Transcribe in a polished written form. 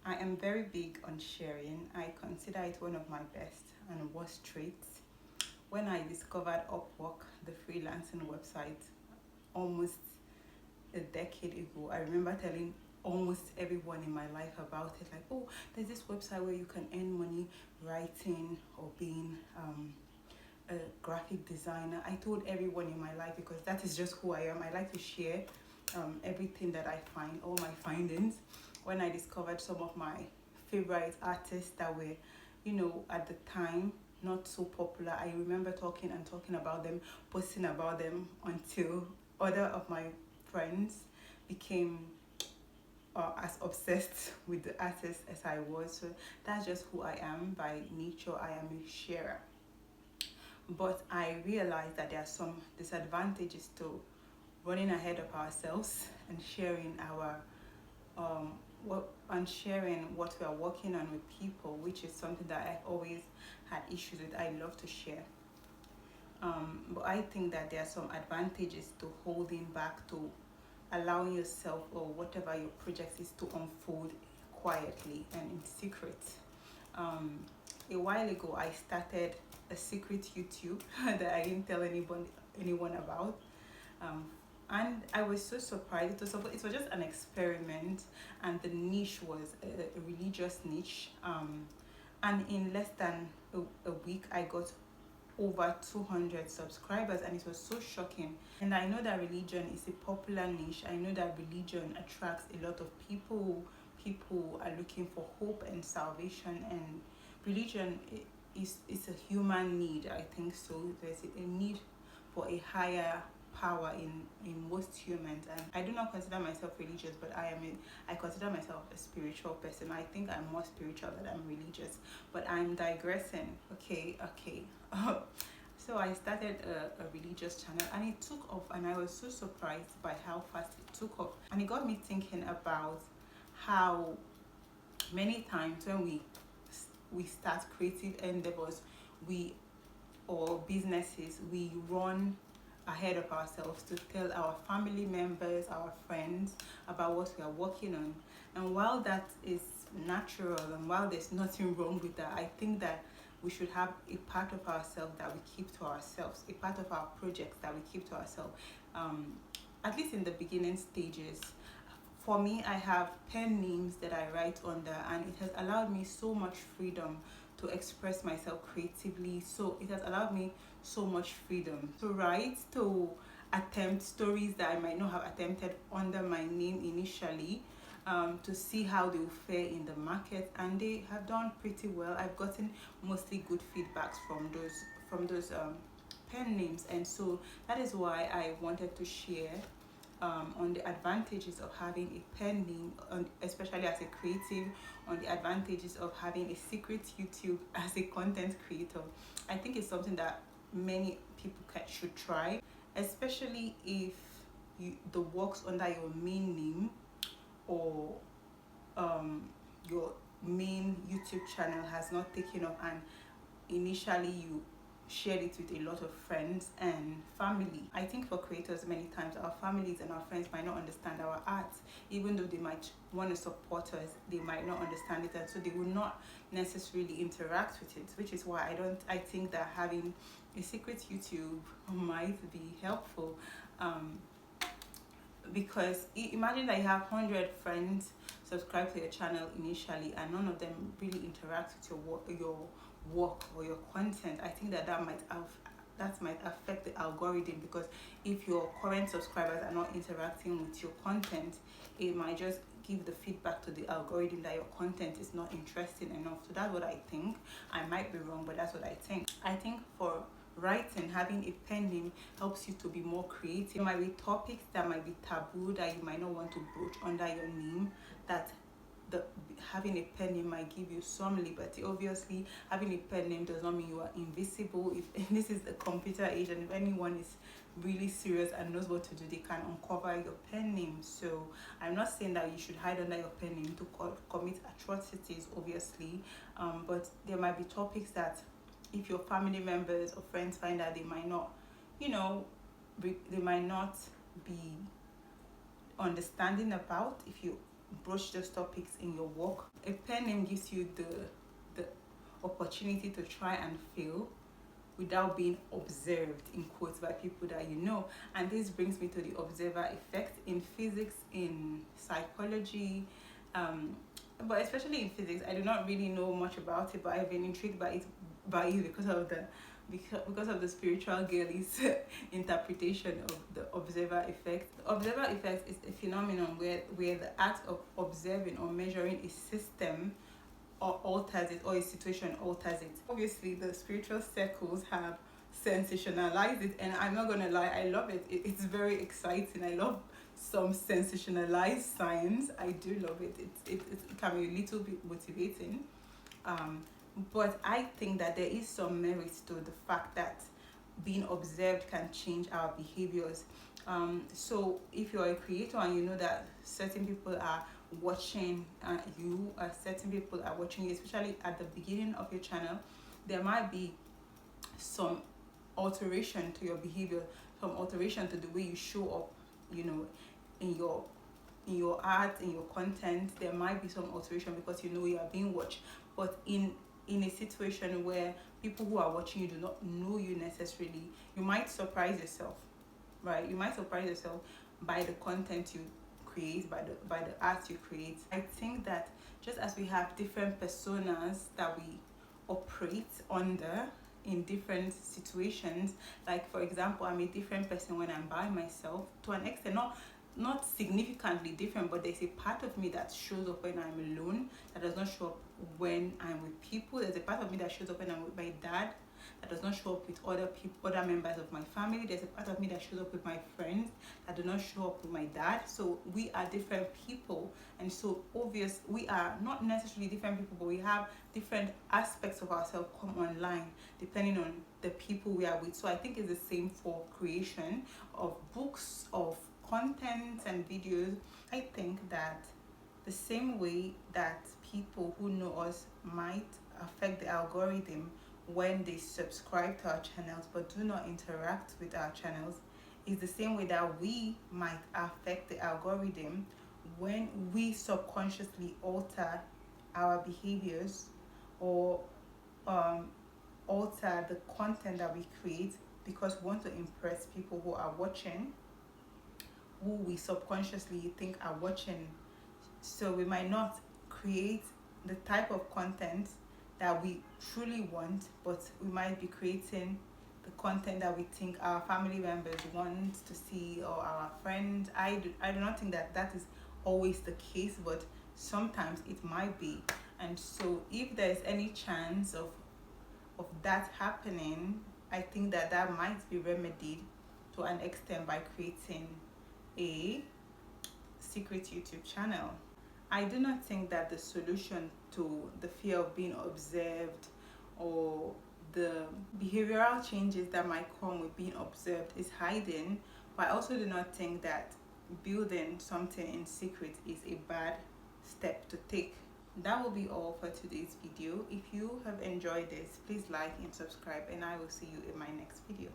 I am very big on sharing. I consider it one of my best and worst traits. When I discovered Upwork, the freelancing website, almost a decade ago, I remember telling almost everyone in my life about it. Like, oh, there's this website where you can earn money writing or being a graphic designer. I told everyone in my life because that is just who I am. I like to share everything that I find, all my findings. When I discovered some of my favorite artists that were, at the time not so popular, I remember talking about them, posting about them until other of my friends became as obsessed with the artist as I was. So that's just who I am by nature. I am a sharer. But I realized that there are some disadvantages to running ahead of ourselves and sharing our what we are working on with people, which is something that I've always had issues with. I love to share. But I think that there are some advantages to holding back, to allowing yourself or whatever your project is to unfold quietly and in secret. A while ago, I started a secret YouTube that I didn't tell anyone about. Um, and I was so surprised. It was just an experiment, and the niche was a religious niche. And in less than a week, I got over 200 subscribers, and it was so shocking. And I know that religion is a popular niche. I know that religion attracts a lot of people. People are looking for hope and salvation, and religion is a human need. I think so. There's a need for a higher power in most humans, and I do not consider myself religious, but I consider myself a spiritual person. I think I'm more spiritual than I'm religious, but I'm digressing. Okay. So I started a religious channel, and it took off, and I was so surprised by how fast it took off. And it got me thinking about how many times when we start creative endeavors, we or businesses, we run ahead of ourselves to tell our family members, our friends about what we are working on. And while that is natural and while there's nothing wrong with that, I think that we should have a part of ourselves that we keep to ourselves, a part of our projects that we keep to ourselves, at least in the beginning stages. For me, I have pen names that I write under, and it has allowed me so much freedom to express myself creatively. So it has allowed me so much freedom to write, to attempt stories that I might not have attempted under my name initially, to see how they will fare in the market, and they have done pretty well. I've gotten mostly good feedbacks from those pen names, and so that is why I wanted to share on the advantages of having a pen name, especially as a creative, on the advantages of having a secret YouTube as a content creator. I think it's something that many people should try, especially if the works under your main name or your main YouTube channel has not taken off, and initially you shared it with a lot of friends and family. I think for creators, many times our families and our friends might not understand our art, even though they might want to support us, they might not understand it, and so they will not necessarily interact with it, which is why I think that having a secret YouTube might be helpful. Because imagine that you have 100 friends subscribe to your channel initially, and none of them really interact with your work or your content. I think that might affect the algorithm, because if your current subscribers are not interacting with your content, it might just give the feedback to the algorithm that your content is not interesting enough. So that's what I think. I might be wrong, but that's what I think. I think for writing, having a pen name helps you to be more creative. There might be topics that might be taboo that you might not want to broach under your name, that having a pen name might give you some liberty. Obviously, having a pen name does not mean you are invisible. If this is the computer age, and if anyone is really serious and knows what to do, they can uncover your pen name. So I'm not saying that you should hide under your pen name to commit atrocities, obviously, but there might be topics that if your family members or friends find out, they might not, they might not be understanding about if you broach those topics in your work. A pen name gives you the opportunity to try and fail without being observed in quotes by people that you know. And this brings me to the observer effect in physics, in psychology, but especially in physics. I do not really know much about it, but I've been intrigued by it because of the spiritual girlies interpretation of the observer effect. The observer effect is a phenomenon where the act of observing or measuring a system or alters it, or a situation alters it. Obviously, the spiritual circles have sensationalized it, and I'm not gonna lie, I love it. It's very exciting. I love some sensationalized science. I do love it. It can be a little bit motivating, but I think that there is some merit to the fact that being observed can change our behaviors. So if you're a creator and you know that certain people are watching you, certain people are watching you, especially at the beginning of your channel, there might be some alteration to your behavior, some alteration to the way you show up, you know, in your art, in your content. There might be some alteration because you know you are being watched. But in a situation where people who are watching you do not know you necessarily, you might surprise yourself, right? You might surprise yourself by the content you create, by the art you create. I think that just as we have different personas that we operate under in different situations, like for example, I'm a different person when I'm by myself, to an extent, not significantly different, but there's a part of me that shows up when I'm alone that does not show up when I'm with people. There's a part of me that shows up when I'm with my dad that does not show up with other people, other members of my family. There's a part of me that shows up with my friends that do not show up with my dad. So we are different people, and so obvious we are not necessarily different people, but we have different aspects of ourselves come online depending on the people we are with. So I think it's the same for creation of books, of content and videos. I think that the same way that people who know us might affect the algorithm when they subscribe to our channels but do not interact with our channels, is the same way that we might affect the algorithm when we subconsciously alter our behaviors or alter the content that we create because we want to impress people who are watching, who we subconsciously think are watching. So we might not create the type of content that we truly want, but we might be creating the content that we think our family members want to see, or our friends. I do not think that is always the case, but sometimes it might be. And so if there's any chance of that happening, I think that might be remedied to an extent by creating a secret YouTube channel. I do not think that the solution to the fear of being observed or the behavioral changes that might come with being observed is hiding, but I also do not think that building something in secret is a bad step to take. That will be all for today's video. If you have enjoyed this, please like and subscribe, and I will see you in my next video.